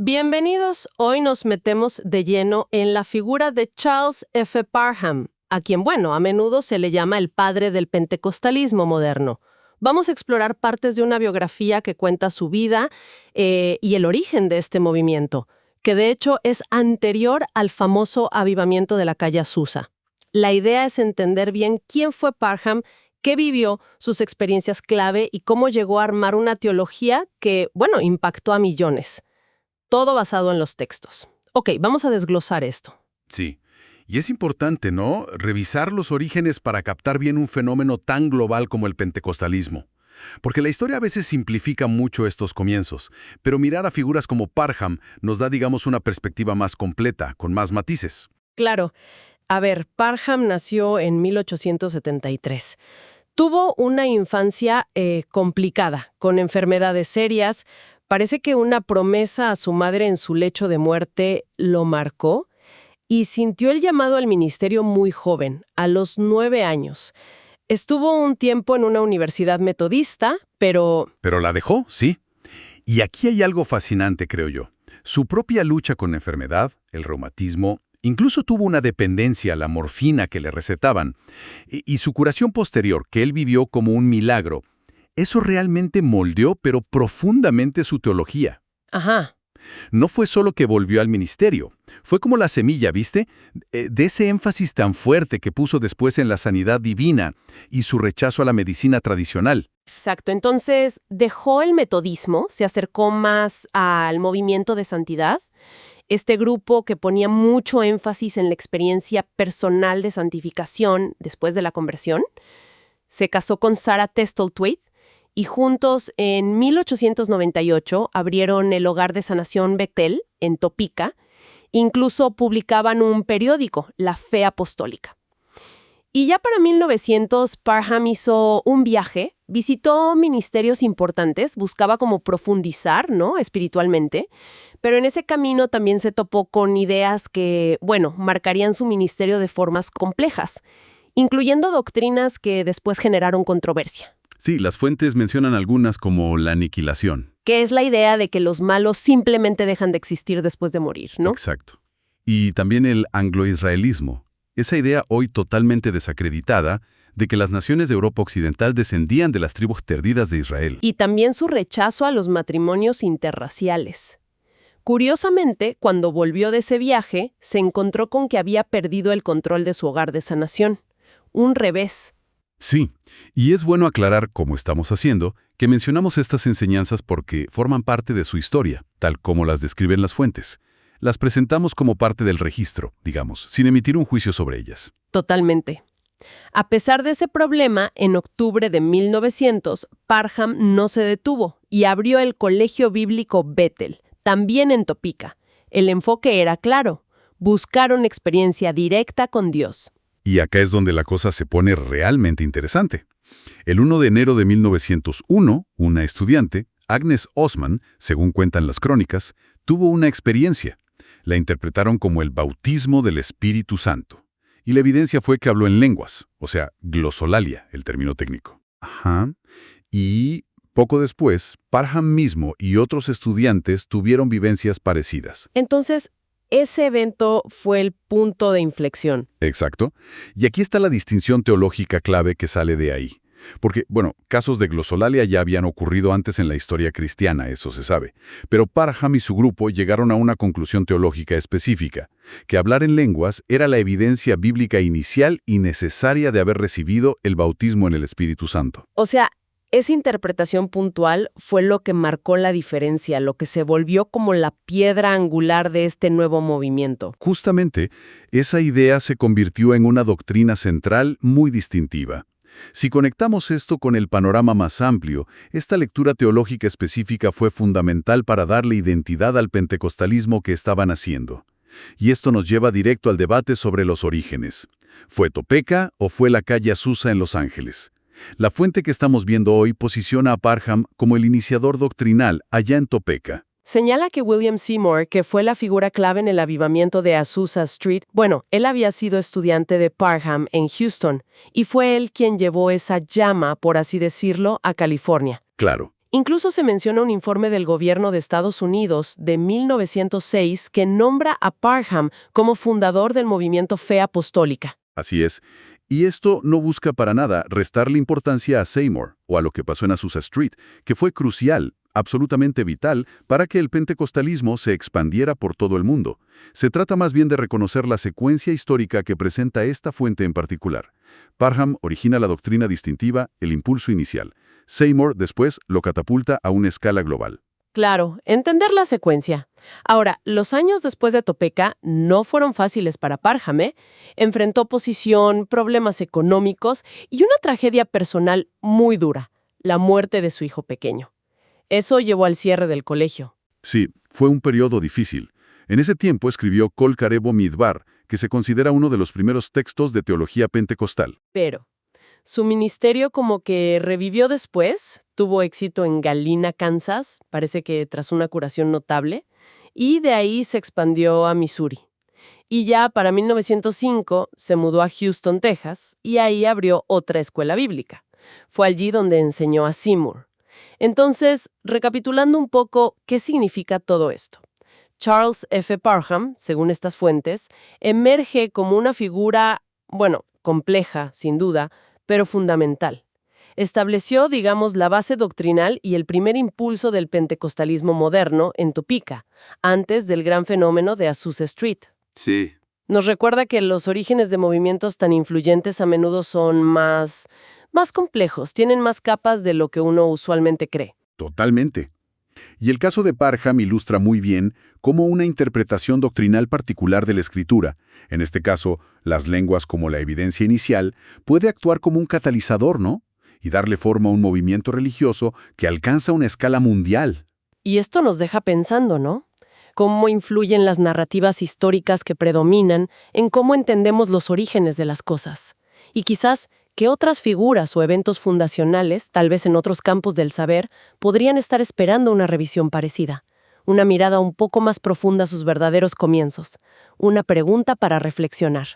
Bienvenidos, hoy nos metemos de lleno en la figura de Charles F. Parham, a quien, a menudo se le llama el padre del pentecostalismo moderno. Vamos a explorar partes de una biografía que cuenta su vida y el origen de este movimiento, que de hecho es anterior al famoso avivamiento de la calle Azusa. La idea es entender bien quién fue Parham, qué vivió, sus experiencias clave y cómo llegó a armar una teología que, impactó a millones. Todo basado en los textos. Ok, vamos a desglosar esto. Sí, y es importante, ¿no?, revisar los orígenes para captar bien un fenómeno tan global como el pentecostalismo. Porque la historia a veces simplifica mucho estos comienzos, pero mirar a figuras como Parham nos da, una perspectiva más completa, con más matices. Claro. A ver, Parham nació en 1873. Tuvo una infancia complicada, con enfermedades serias. Parece que una promesa a su madre en su lecho de muerte lo marcó y sintió el llamado al ministerio muy joven, a los 9 años. Estuvo un tiempo en una universidad metodista, pero... Pero la dejó, sí. Y aquí hay algo fascinante, creo yo. Su propia lucha con la enfermedad, el reumatismo, incluso tuvo una dependencia a la morfina que le recetaban. Y su curación posterior, que él vivió como un milagro, eso realmente moldeó, pero profundamente su teología. Ajá. No fue solo que volvió al ministerio, fue como la semilla, ¿viste? De ese énfasis tan fuerte que puso después en la sanidad divina y su rechazo a la medicina tradicional. Exacto. Entonces, dejó el metodismo, se acercó más al movimiento de santidad, este grupo que ponía mucho énfasis en la experiencia personal de santificación después de la conversión. Se casó con Sarah Testelthwaite, y juntos en 1898 abrieron el Hogar de Sanación Bethel en Topeka. Incluso publicaban un periódico, La Fe Apostólica. Y ya para 1900 Parham hizo un viaje, visitó ministerios importantes, buscaba como profundizar, ¿no?, espiritualmente, pero en ese camino también se topó con ideas que, marcarían su ministerio de formas complejas, incluyendo doctrinas que después generaron controversia. Sí, las fuentes mencionan algunas como la aniquilación. Que es la idea de que los malos simplemente dejan de existir después de morir, ¿no? Exacto. Y también el anglo-israelismo. Esa idea hoy totalmente desacreditada de que las naciones de Europa Occidental descendían de las tribus perdidas de Israel. Y también su rechazo a los matrimonios interraciales. Curiosamente, cuando volvió de ese viaje, se encontró con que había perdido el control de su hogar de sanación. Un revés. Sí, y es bueno aclarar, como estamos haciendo, que mencionamos estas enseñanzas porque forman parte de su historia, tal como las describen las fuentes. Las presentamos como parte del registro, sin emitir un juicio sobre ellas. Totalmente. A pesar de ese problema, en octubre de 1900, Parham no se detuvo y abrió el Colegio Bíblico Bethel, también en Topeka. El enfoque era claro: buscar una experiencia directa con Dios. Y acá es donde la cosa se pone realmente interesante. El 1 de enero de 1901, una estudiante, Agnes Osman, según cuentan las crónicas, tuvo una experiencia. La interpretaron como el bautismo del Espíritu Santo. Y la evidencia fue que habló en lenguas, o sea, glosolalia, el término técnico. Ajá. Y poco después, Parham mismo y otros estudiantes tuvieron vivencias parecidas. Entonces, ese evento fue el punto de inflexión. Exacto. Y aquí está la distinción teológica clave que sale de ahí. Porque, casos de glosolalia ya habían ocurrido antes en la historia cristiana, eso se sabe. Pero Parham y su grupo llegaron a una conclusión teológica específica, que hablar en lenguas era la evidencia bíblica inicial y necesaria de haber recibido el bautismo en el Espíritu Santo. O sea, esa interpretación puntual fue lo que marcó la diferencia, lo que se volvió como la piedra angular de este nuevo movimiento. Justamente, esa idea se convirtió en una doctrina central muy distintiva. Si conectamos esto con el panorama más amplio, esta lectura teológica específica fue fundamental para darle identidad al pentecostalismo que estaban haciendo. Y esto nos lleva directo al debate sobre los orígenes. ¿Fue Topeka o fue la calle Azusa en Los Ángeles? La fuente que estamos viendo hoy posiciona a Parham como el iniciador doctrinal allá en Topeka. Señala que William Seymour, que fue la figura clave en el avivamiento de Azusa Street, él había sido estudiante de Parham en Houston, y fue él quien llevó esa llama, por así decirlo, a California. Claro. Incluso se menciona un informe del gobierno de Estados Unidos de 1906 que nombra a Parham como fundador del movimiento Fe Apostólica. Así es. Y esto no busca para nada restarle importancia a Seymour o a lo que pasó en Azusa Street, que fue crucial, absolutamente vital, para que el pentecostalismo se expandiera por todo el mundo. Se trata más bien de reconocer la secuencia histórica que presenta esta fuente en particular. Parham origina la doctrina distintiva, el impulso inicial. Seymour después lo catapulta a una escala global. Claro, entender la secuencia. Ahora, los años después de Topeka no fueron fáciles para Parham, ¿eh? Enfrentó oposición, problemas económicos y una tragedia personal muy dura, la muerte de su hijo pequeño. Eso llevó al cierre del colegio. Sí, fue un periodo difícil. En ese tiempo escribió Kol Karebo Midbar, que se considera uno de los primeros textos de teología pentecostal. Pero su ministerio como que revivió después, tuvo éxito en Galena, Kansas, parece que tras una curación notable, y de ahí se expandió a Missouri. Y ya para 1905 se mudó a Houston, Texas, y ahí abrió otra escuela bíblica. Fue allí donde enseñó a Seymour. Entonces, recapitulando un poco, ¿qué significa todo esto? Charles F. Parham, según estas fuentes, emerge como una figura, bueno, compleja, sin duda, pero fundamental. Estableció, digamos, la base doctrinal y el primer impulso del pentecostalismo moderno en Topeka, antes del gran fenómeno de Azusa Street. Sí. Nos recuerda que los orígenes de movimientos tan influyentes a menudo son más complejos, tienen más capas de lo que uno usualmente cree. Totalmente. Y el caso de Parham ilustra muy bien cómo una interpretación doctrinal particular de la Escritura, en este caso, las lenguas como la evidencia inicial, puede actuar como un catalizador, ¿no? Y darle forma a un movimiento religioso que alcanza una escala mundial. Y esto nos deja pensando, ¿no? Cómo influyen las narrativas históricas que predominan en cómo entendemos los orígenes de las cosas. Y quizás qué otras figuras o eventos fundacionales, tal vez en otros campos del saber, podrían estar esperando una revisión parecida. Una mirada un poco más profunda a sus verdaderos comienzos. Una pregunta para reflexionar.